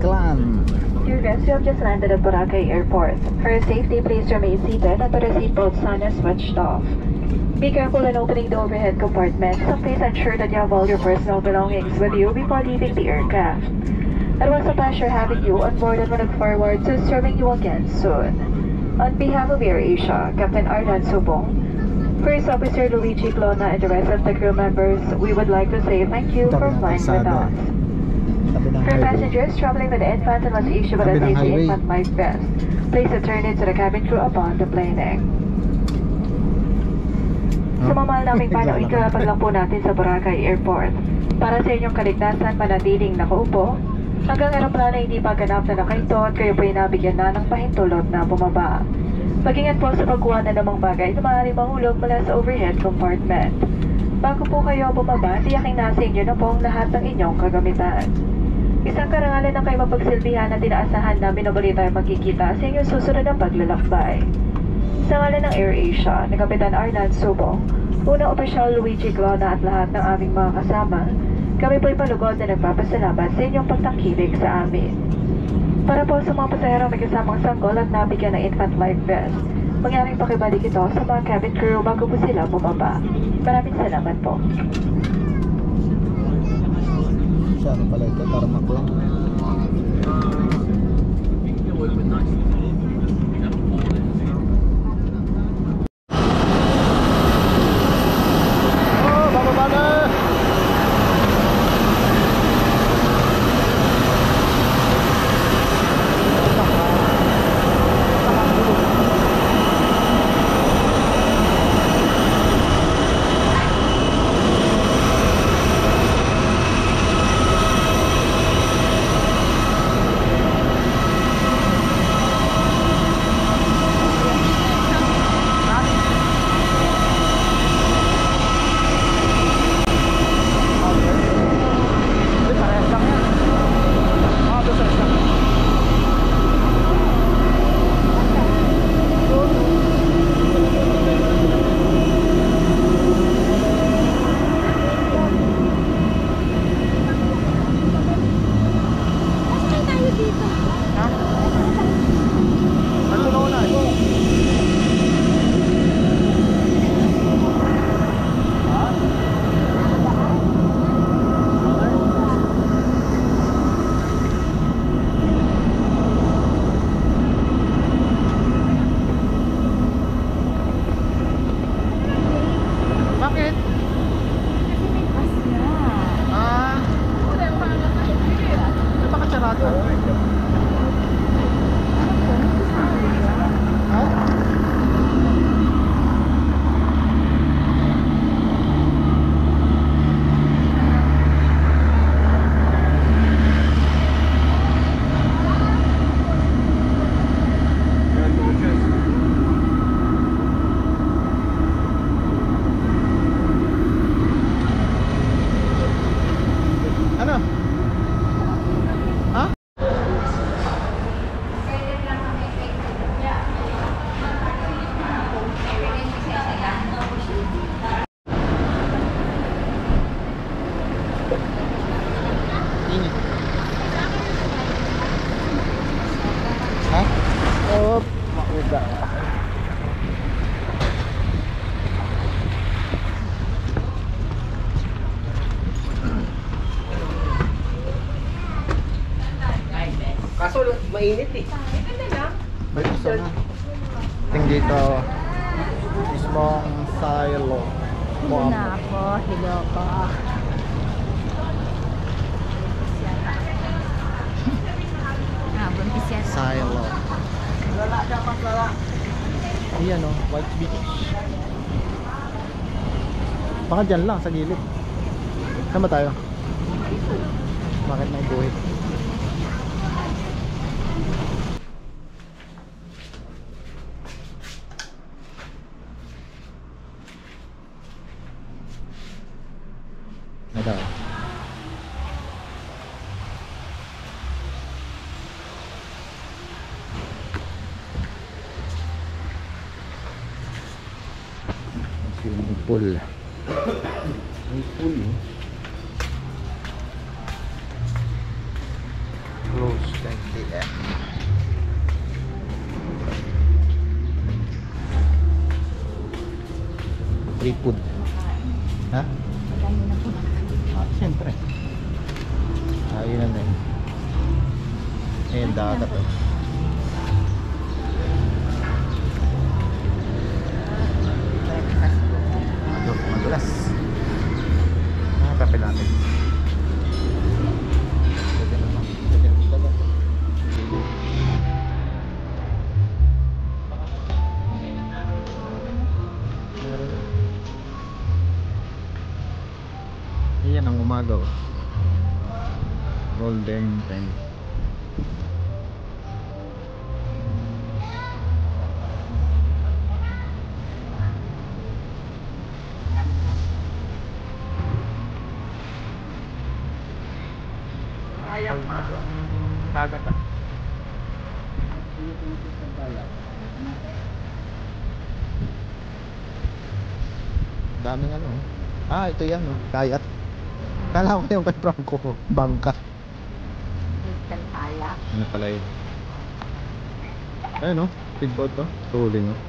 Clan. Dear guests, you have just landed at Boracay Airport. For your safety, please remain seated and put your seatbelt sign is switched off. Be careful in opening the overhead compartments, and please ensure that you have all your personal belongings with you before leaving the aircraft. It was a pleasure having you on board and we look forward to serving you again soon. On behalf of AirAsia, Captain Arlan Subong, First Officer Luigi Clona, and the rest of the crew members, we would like to say thank you for flying with us. For passengers traveling with the Infant and must issue with a safety Infant Life Vest, please return it to the cabin crew upon deplaning. Sa mamahal naming panong ikalapag lang po natin sa Boracay Airport. Para sa inyong kaligtasan, manatiling nakaupo, hanggang aeroplano hindi pa ganap na nakaito at kayo po ay nabigyan na ng pahintulot na bumaba. Mag-ingat po sa pagkuha na namang bagay na maaaring mahulog mula sa overhead compartment. Bago po kayo bumaba, tiyaking nasa inyo na po ang lahat ng inyong kagamitan. Isang karangalan na kayo mapagsilbihan na tinaasahan namin na muli tayo magkikita sa inyong susunod na paglalakbay. Sa ngalan ng AirAsia, ni Kapitan Arlan Subong, unang opisyal Luigi Clona at lahat ng aming mga kasama, kami po'y palugod na nagpapasalamat sa inyong pagtangkilik sa amin. Para po sa mga pasahero may kasamang sanggol at nabigyan ng Infant Life Vest, mangyaring pakibalik ito sa mga cabin crew bago po sila bumaba. Maraming salamat po. Saan pala ito? Tarmac lang. Kaso mainit eh. May gusto na. Ting dito mismong silo. Muna ako, Hiloko. Buntis yan. Silo. Lala dapat lala. Ayan o, White Beach. Baka dyan lang, sa gilid. Saan ba tayo? Bakit may buhit? Ito. Swimming pool. May pool. Close. free food. Ha? Magkano na po na. Siyempre. Kainan na yun. Ayan, dagat oh. Breakfast po. Madulas. Kape natin. Pwede naman. Pwede naman dagat. Iyan ang umaga oh. Golden time. Ayaw. Kagat ah. Daming ano. Ah, ito yan oh. Kayat. Kala ko yung kay Franco. Bangka. Crystal alak. Ano pala yun? Ayun oh. Speedboat to. Tuling oh.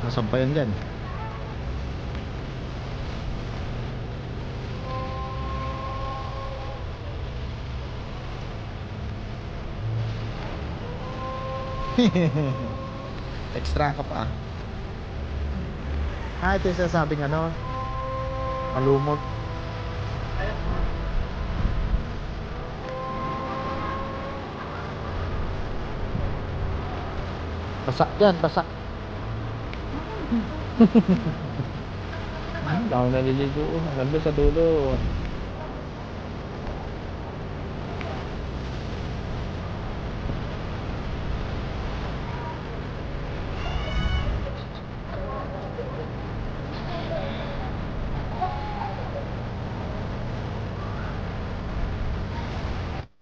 Nasampayan dyan. Extra ka pa. Ah, ito yung sasabing ano, malumot. Basak yan, basak. Dami naliligo. Hanggang doon sa dulo.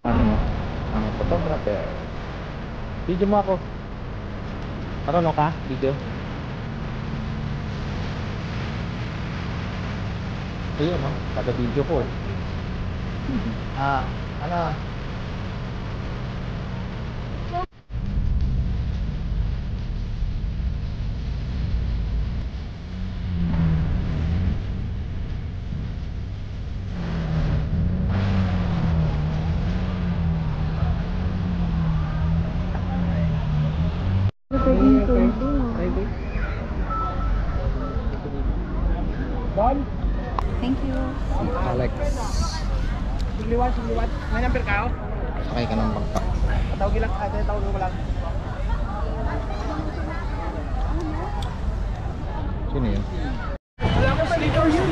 Ano mo? Ang photographer. Video mo ako. Marunong ka? Video? Ayun no? Taga video ko eh. Ano? Thank you. Alex. Sugliwan. May number ka oh? Sakay ka ng bangka. Tawag lang. Tawag mo lang. Sino yun? Wala ko sa ligaw yun.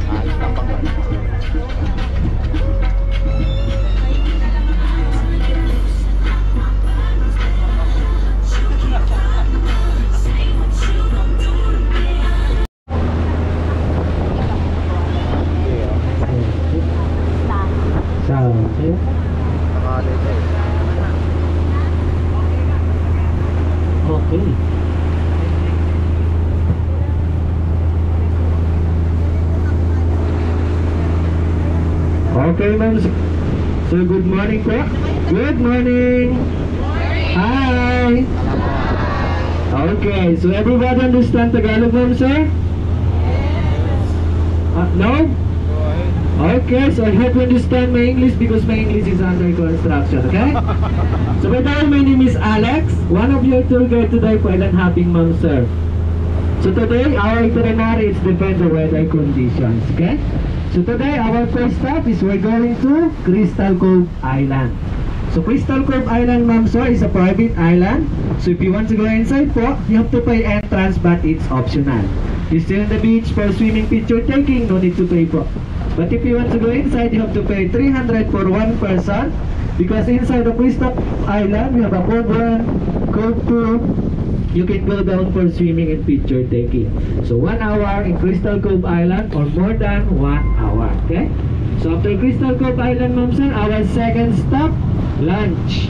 Alis ng bangka. Nakali ka eh. Okay. Okay, ma'am. So, good morning po. Good morning. Hi. Okay, so everybody understand Tagalog, ma'am, sir? No? Okay, so I hope you understand my English because my English is under construction, okay? So, by the way, my name is Alex, one of your tour guide today for Island Hopping, ma'am, sir. So today, our itinerary is depend on weather conditions, okay? So today, our first stop is we're going to Crystal Cove Island. So Crystal Cove Island, ma'am, sir, is a private island. So if you want to go inside po, you have to pay entrance, but it's optional. You stay on the beach for swimming, picture taking, no need to pay po. But if you want to go inside, you have to pay 300 for one person. Because inside the Crystal Island, we have a cove run, cove tour. You can go down for swimming and picture taking. So 1 hour in Crystal Cove Island or more than 1 hour, okay? So after Crystal Cove Island, ma'am sir, our second stop, lunch.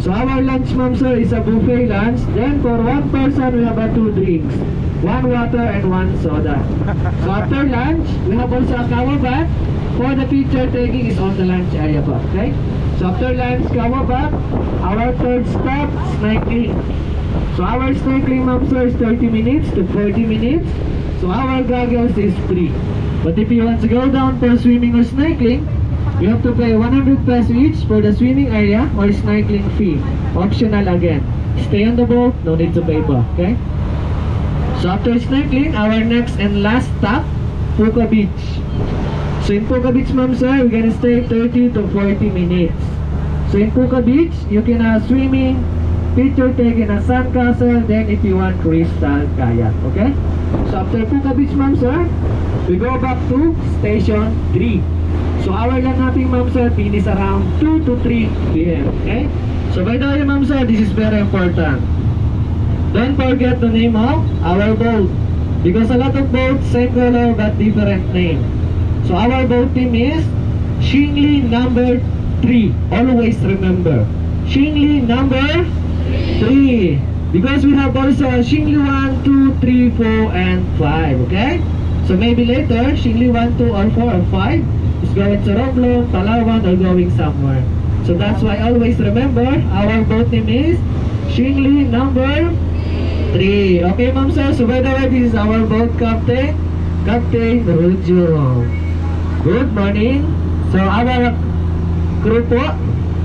So our lunch, ma'am sir, is a buffet lunch. Then for one person, we have 2 drinks. 1 water and 1 soda. So after lunch, we have also a Kawabak. For the picture taking is on the lunch area po, okay? So after lunch, Kawabak, our third stop, snorkeling. So our snorkeling, ma'am sir, is 30 minutes to 40 minutes. So our goggles is free. But if you want to go down for swimming or snorkeling, you have to pay 100 pesos each for the swimming area or snorkeling fee. Optional again. Stay on the boat, no need to pay po, okay? So after snorkeling, our next and last stop, Puka Beach. So in Puka Beach, ma'am sir, we're gonna stay 30 to 40 minutes. So in Puka Beach, you can swimming, picture taking a sandcastle, then if you want crystal kayak, okay? So after Puka Beach, ma'am sir, we go back to Station 3. So our land hopping, ma'am sir, finish around 2 to 3 p.m. Okay? So by the way, ma'am sir, this is very important. Don't forget the name of our boat, because a lot of boats same color but different name. So our boat team is Shingli number 3. Always remember, Shingli number 3. Because we have also Shingli 1, 2, 3, 4, and 5. Okay? So maybe later, Shingli 1, 2, or 4, or 5 is going to Romblon, Palawan, or going somewhere. So that's why always remember, our boat name is Shingli number 3. Okay, ma'am sir. So by the way, this is our boat captain, Captain Rujo. Good morning. So our crew po,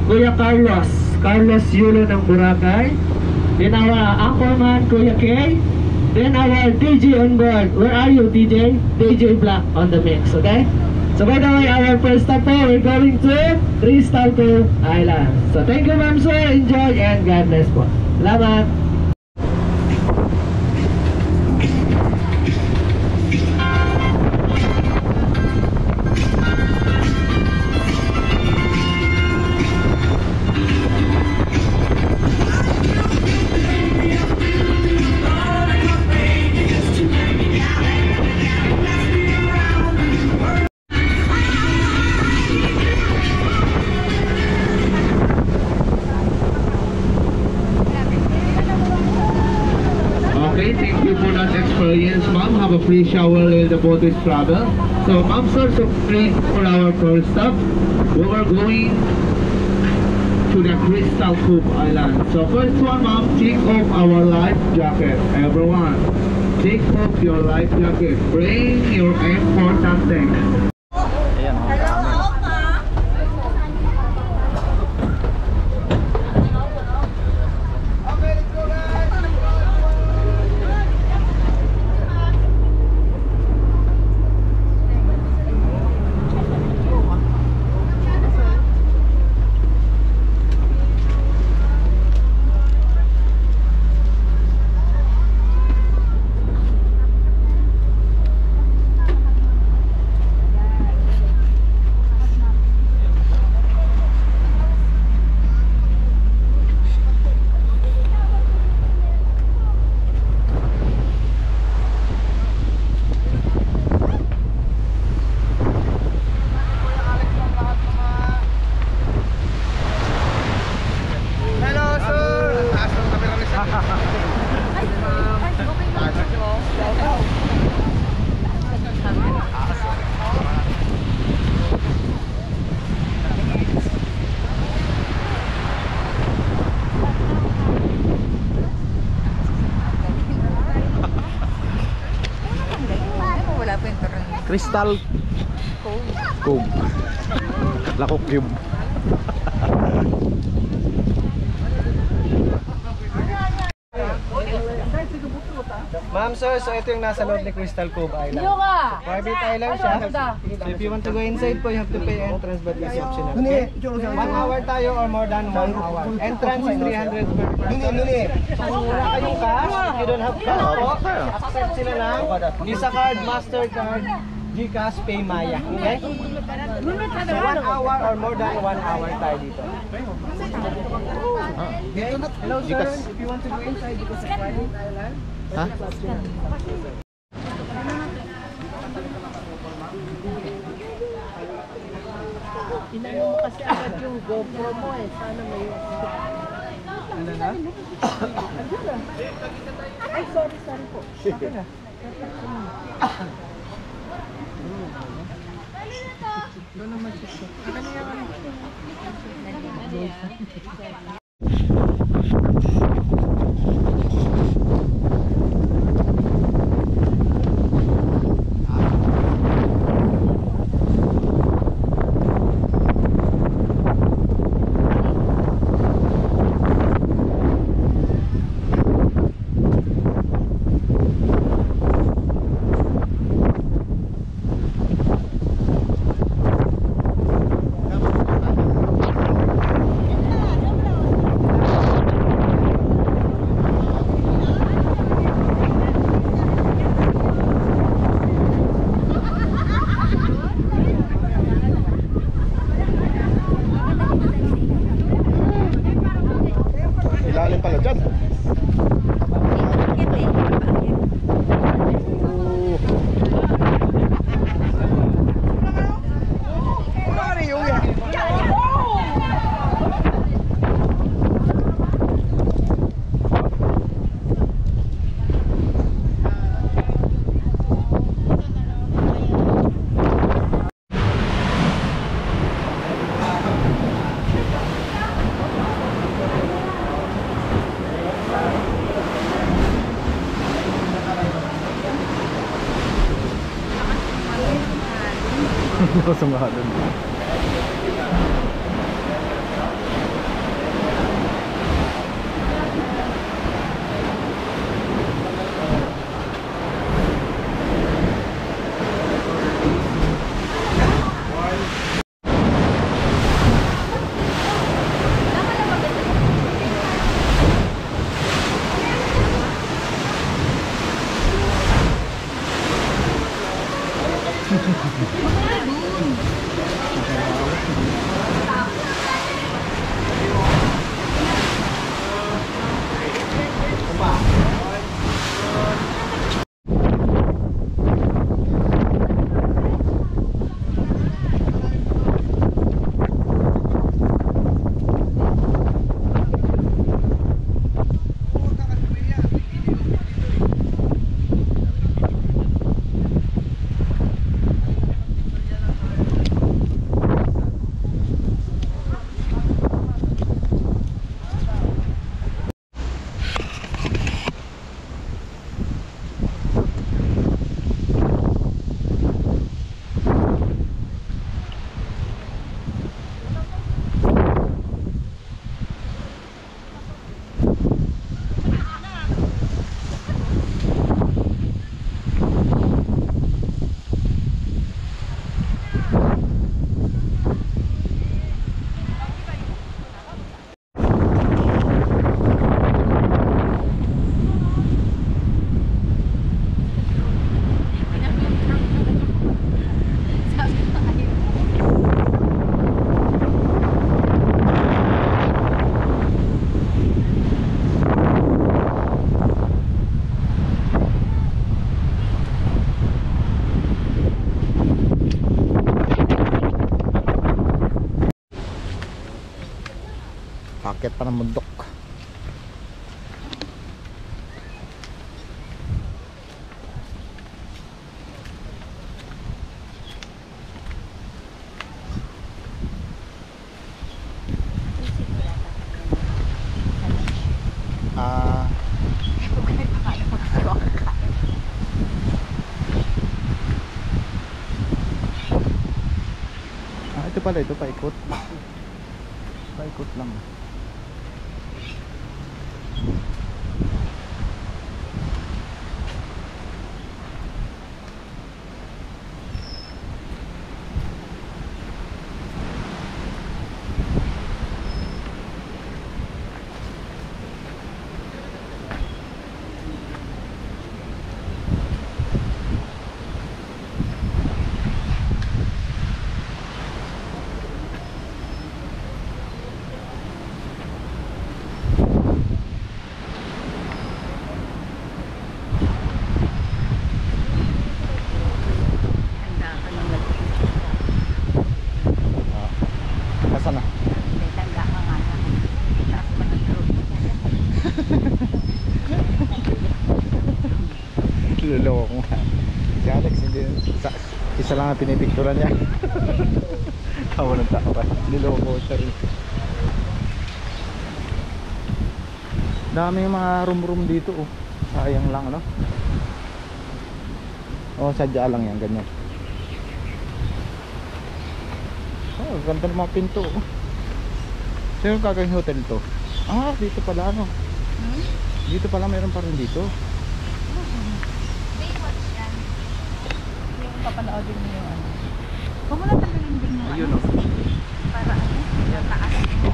Kuya Carlos Yulo ng Boracay. Then our anchorman, Kuya Kay. Then our DJ on board. Where are you, DJ? DJ Black on the mix, okay? So by the way, our first stop po, we're going to Crystal Cove Island. So thank you, ma'am sir. Enjoy and God bless po. Salamat. Thank you for that experience, ma'am. Have a free shower while the boat is travel. So, ma'am, sir, so please for our first stop, we are going to the Crystal Cove Island. So, first one, ma'am, take off our life jacket. Everyone, take off your life jacket. Bring your important things. Ayan, oh, dami. Crystal Cove. Lako Cube. Ma'am sir, so ito yung nasa loob ni Crystal Cove Island. Private island siya. So if you want to go inside po, you have to pay entrance, but it's optional. Okay? 1 hour tayo or more than 1 hour. Entrance is 300 per person. So kung wala kayong cash, if you don't have cash po, accept sila ng Visa card, Mastercard, Gcash, Paymaya. Okay? So 1 hour or more than 1 hour tayo dito. Okay? Hello sir, if you want to go inside because it's private island. Ha? Inano mo kasi agad yung GoPro mo eh. Sana may Ano na? Andun na. Ay, sorry po. Akin na. Doon naman siya. Ano yan? Ilalim pala dyan. Hindi ko sumahalon. Paket pa ng bundok. Ito pala, ito paikot. Paikot lang. Luloko nga. Si Alex, hindi, isa lang ang pinipicturan niya. Tawa ng tawa. Niloko siya rin. Dami yung mga room dito oh. Sayang lang no. Oh, sadya lang yan, ganyan. Oh, ganda ng mga pinto oh. Sino kagawing hotel to? Ah, dito pala ano. Dito pala mayroon pa rin dito. Baywatch yan. Yung papanoodin mo yung ano. Huwag mo na tanggalin din yung Ayun ano. oh. Para ano, yung taas mo.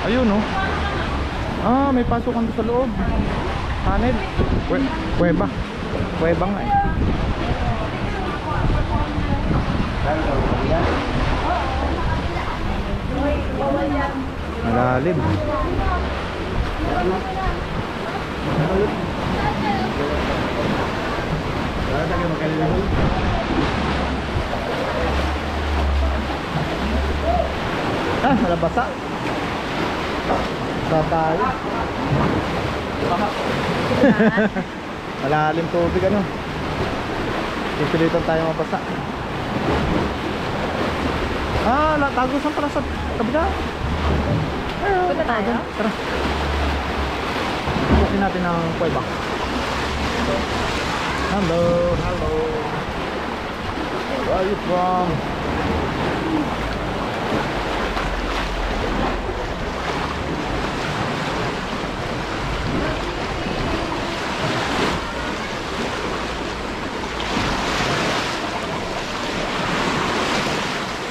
Ayun oh. Ah, may pasukan doon sa loob. Tunnel. Kuweba. Kuweba nga eh. Malalim. Ah, nalabasa. Sa tayo. Malalim tubig ano. Pipilitan tayo mabasa. Ah, tagusan pala sa kabila. Punta tayo? Tara. Bukin natin ang kuweba. Hello, hello. Where are you from?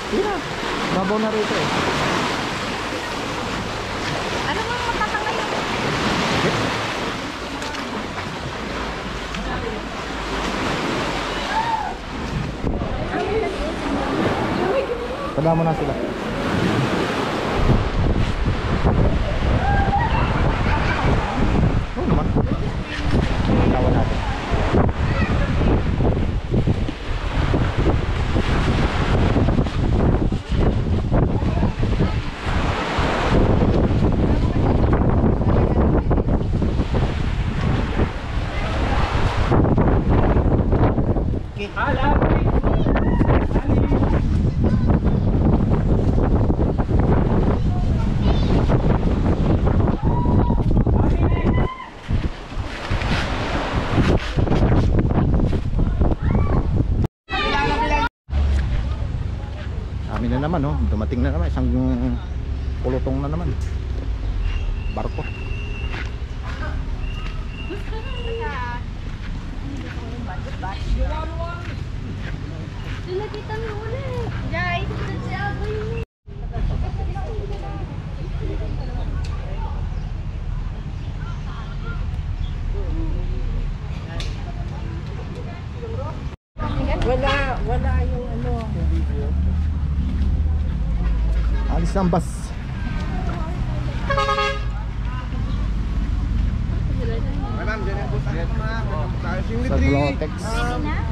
Tira, babaw na rito eh. Ano mo matatangay yun? Tanda mo na sila. Oo naman. Tawa natin. na naman, oh. Dumating na naman. Isang pulutong na naman. Barko. Sila kita mo ulit. Jai, si Aboy. Wala yung ano. Alis ang bus. Ma'am, dyan yung bus. Sa Glotex. Na?